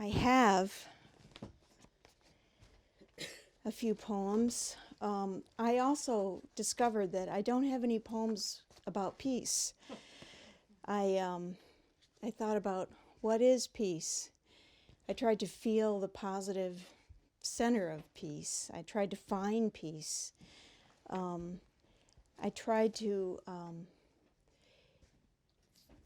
I have a few poems. I also discovered that I don't have any poems about peace. I thought about what is peace. I tried to feel the positive center of peace. I tried to find peace. I tried to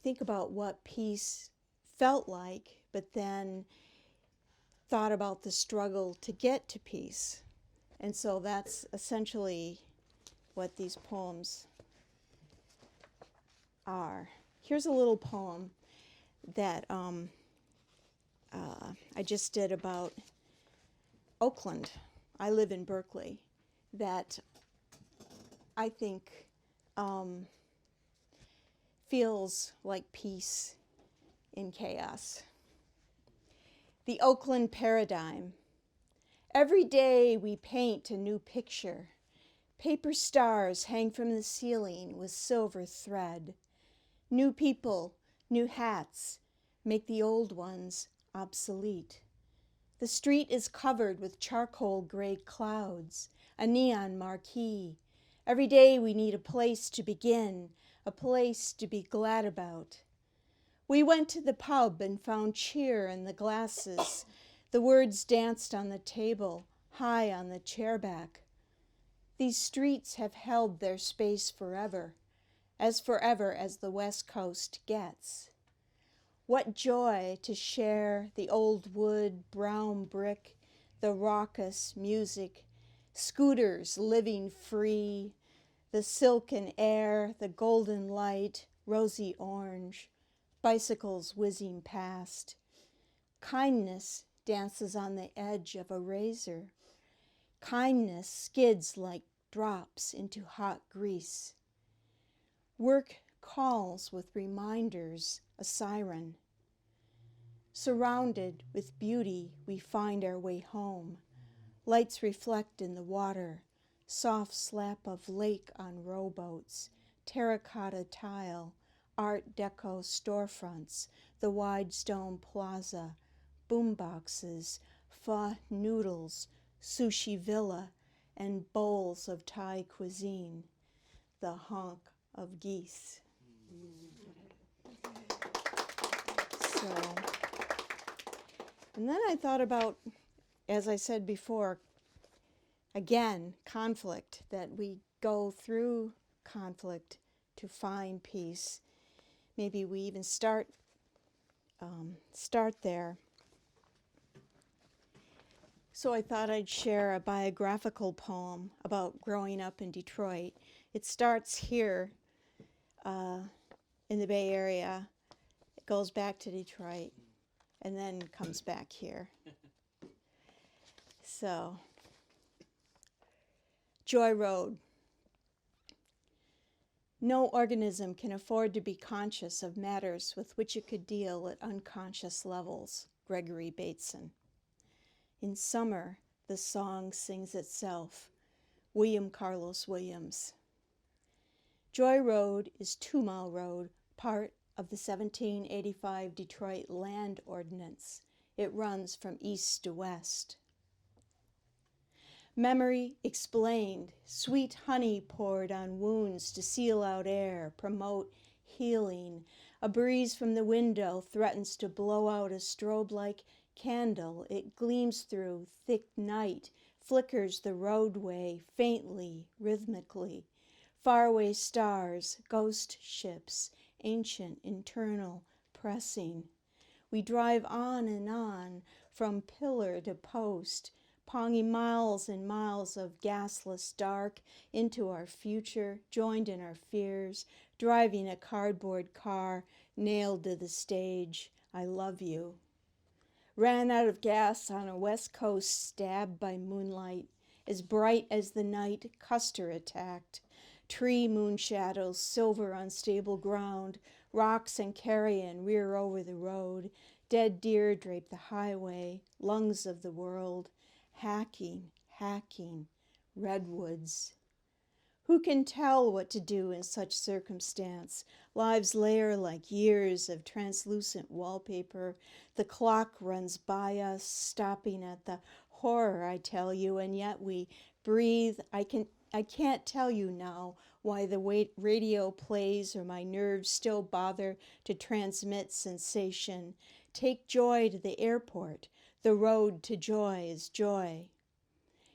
think about what peace felt like, but then thought about the struggle to get to peace. And so that's essentially what these poems are. Here's a little poem that I just did about Oakland. I live in Berkeley. That I think feels like peace in chaos. The Oakland paradigm. Every day we paint a new picture. Paper stars hang from the ceiling with silver thread. New people, new hats, make the old ones obsolete. The street is covered with charcoal gray clouds, a neon marquee. Every day we need a place to begin, a place to be glad about. We went to the pub and found cheer in the glasses. The words danced on the table, high on the chairback. These streets have held their space forever as the West Coast gets. What joy to share the old wood, brown brick, the raucous music, scooters living free, the silken air, the golden light, rosy orange, bicycles whizzing past. Kindness dances on the edge of a razor. Kindness skids like drops into hot grease. Work calls with reminders, a siren. Surrounded with beauty, we find our way home. Lights reflect in the water, soft slap of lake on rowboats, terracotta tile, Art Deco storefronts, the wide stone plaza, boomboxes, pho noodles, sushi villa, and bowls of Thai cuisine, the honk of geese. So, and then I thought about, as I said before, again, conflict, that we go through conflict to find peace. Maybe we even start there. So I thought I'd share a biographical poem about growing up in Detroit. It starts here in the Bay Area. It goes back to Detroit and then comes back here. So, Joy Road. No organism can afford to be conscious of matters with which it could deal at unconscious levels. Gregory Bateson. In summer, the song sings itself. William Carlos Williams. Joy Road is 2 Mile Road, part of the 1785 Detroit Land Ordinance. It runs from east to west. Memory explained, sweet honey poured on wounds to seal out air, promote healing. A breeze from the window threatens to blow out a strobe-like candle. It gleams through thick night, flickers the roadway faintly, rhythmically. Faraway stars, ghost ships, ancient, internal, pressing. We drive on and on, from pillar to post, ponging miles and miles of gasless dark into our future, joined in our fears, driving a cardboard car nailed to the stage. I love you. Ran out of gas on a West Coast stabbed by moonlight. As bright as the night, Custer attacked. Tree moon shadows, silver unstable ground, rocks and carrion rear over the road. Dead deer drape the highway, lungs of the world. Hacking, redwoods. Who can tell what to do in such circumstance? Lives layer like years of translucent wallpaper. The clock runs by us, stopping at the horror, I tell you, and yet we breathe. I can't tell you now why the radio plays or my nerves still bother to transmit sensation. Take joy to the airport. The road to joy is joy.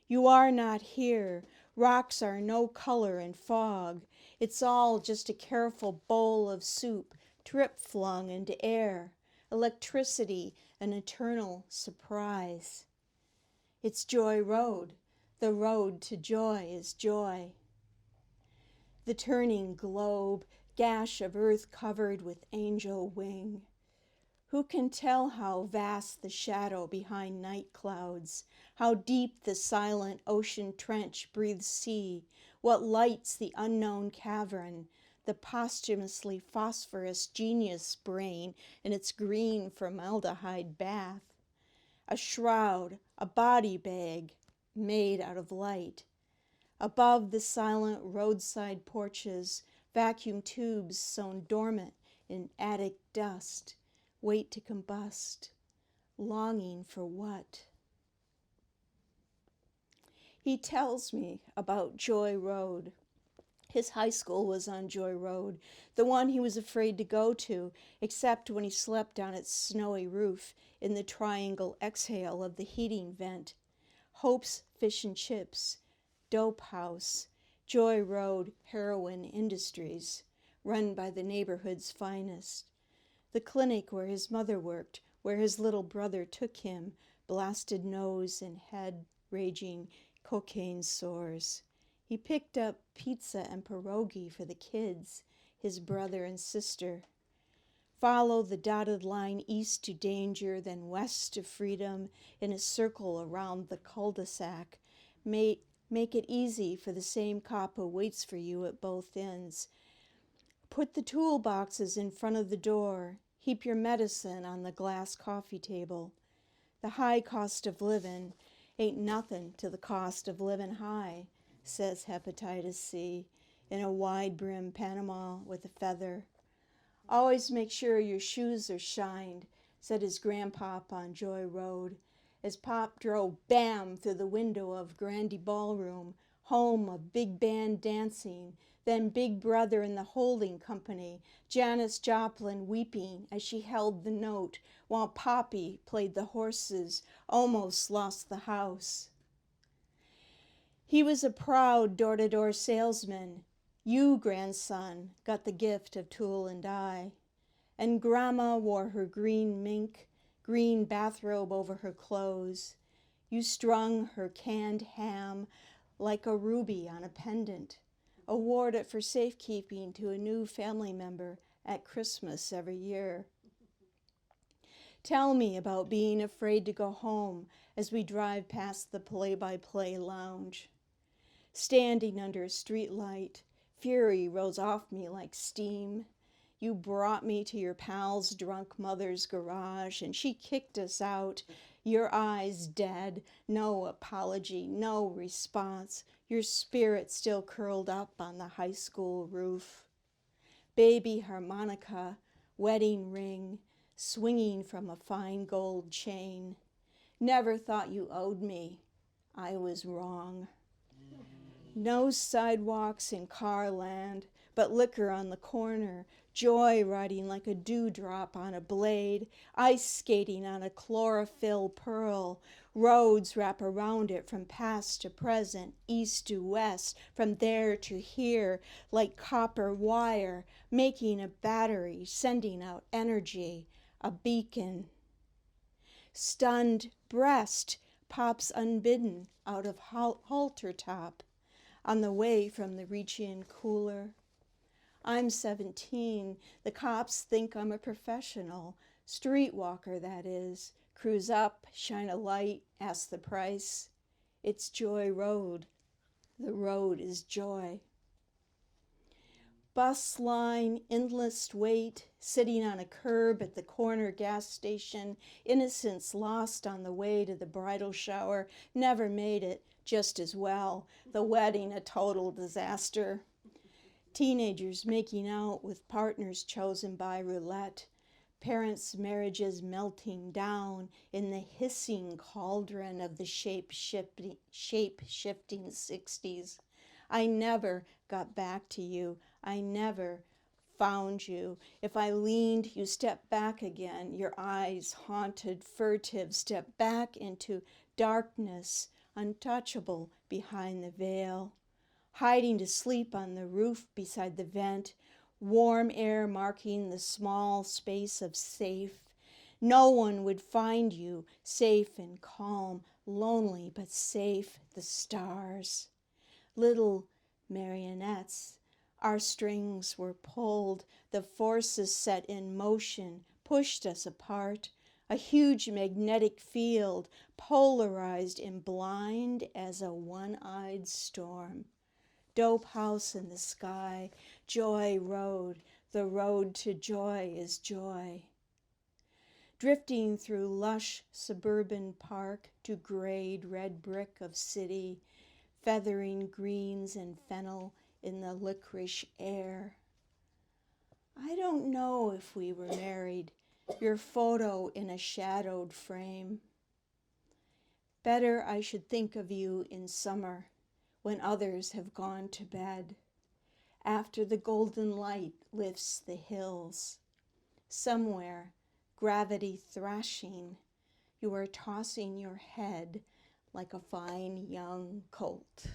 You are not here. Rocks are no color in fog. It's all just a careful bowl of soup, drip flung into air. Electricity, an eternal surprise. It's Joy Road. The road to joy is joy. The turning globe, gash of earth covered with angel wing. Who can tell how vast the shadow behind night clouds, how deep the silent ocean trench breathes sea, what lights the unknown cavern, the posthumously phosphorus genius brain in its green formaldehyde bath, a shroud, a body bag made out of light. Above the silent roadside porches, vacuum tubes sewn dormant in attic dust, wait to combust, longing for what? He tells me about Joy Road. His high school was on Joy Road, the one he was afraid to go to, except when he slept on its snowy roof in the triangle exhale of the heating vent. Hope's Fish and Chips, Dope House, Joy Road Heroin Industries, run by the neighborhood's finest. The clinic where his mother worked, where his little brother took him, blasted nose and head raging cocaine sores. He picked up pizza and pierogi for the kids, his brother and sister. Follow the dotted line east to danger, then west to freedom in a circle around the cul-de-sac. Make it easy for the same cop who waits for you at both ends. Put the toolboxes in front of the door. Heap your medicine on the glass coffee table. The high cost of living ain't nothing to the cost of living high, says Hepatitis C in a wide-brim Panama with a feather. Always make sure your shoes are shined, said his grandpop on Joy Road, as Pop drove bam through the window of Grandy Ballroom, home of big band dancing, then Big Brother and the Holding Company, Janis Joplin weeping as she held the note, while Poppy played the horses, almost lost the house. He was a proud door-to-door salesman. You, grandson, got the gift of tool and die. And Grandma wore her green mink, green bathrobe over her clothes. You strung her canned ham like a ruby on a pendant. Award it for safekeeping to a new family member at Christmas every year. Tell me about being afraid to go home as we drive past the play-by-play lounge. Standing under a street light, fury rose off me like steam. You brought me to your pal's drunk mother's garage, and she kicked us out, your eyes dead, no apology, no response, your spirit still curled up on the high school roof. Baby harmonica, wedding ring, swinging from a fine gold chain. Never thought you owed me. I was wrong. No sidewalks in car land, but liquor on the corner, joy riding like a dewdrop on a blade, ice skating on a chlorophyll pearl. Roads wrap around it from past to present, east to west, from there to here, like copper wire, making a battery, sending out energy, a beacon. Stunned breast pops unbidden out of halter top on the way from the reach-in cooler. I'm 17. The cops think I'm a professional. Streetwalker, that is. Cruise up, shine a light, ask the price. It's Joy Road. The road is joy. Bus line, endless wait, sitting on a curb at the corner gas station, innocence lost on the way to the bridal shower, never made it just as well, the wedding a total disaster. Teenagers making out with partners chosen by roulette, parents' marriages melting down in the hissing cauldron of the shape-shifting 60s. I never got back to you. I never found you. If I leaned, you stepped back again, your eyes haunted, furtive, stepped back into darkness, untouchable behind the veil. Hiding to sleep on the roof beside the vent, warm air marking the small space of safe. No one would find you, safe and calm, lonely but safe, the stars. Little marionettes, our strings were pulled, the forces set in motion pushed us apart, a huge magnetic field, polarized and blind as a one-eyed storm. Dope house in the sky, joy road, the road to joy is joy. Drifting through lush suburban park to grayed red brick of city, feathering greens and fennel in the licorice air. I don't know if we were married, your photo in a shadowed frame. Better I should think of you in summer, when others have gone to bed, after the golden light lifts the hills. Somewhere, gravity thrashing, you are tossing your head like a fine young colt.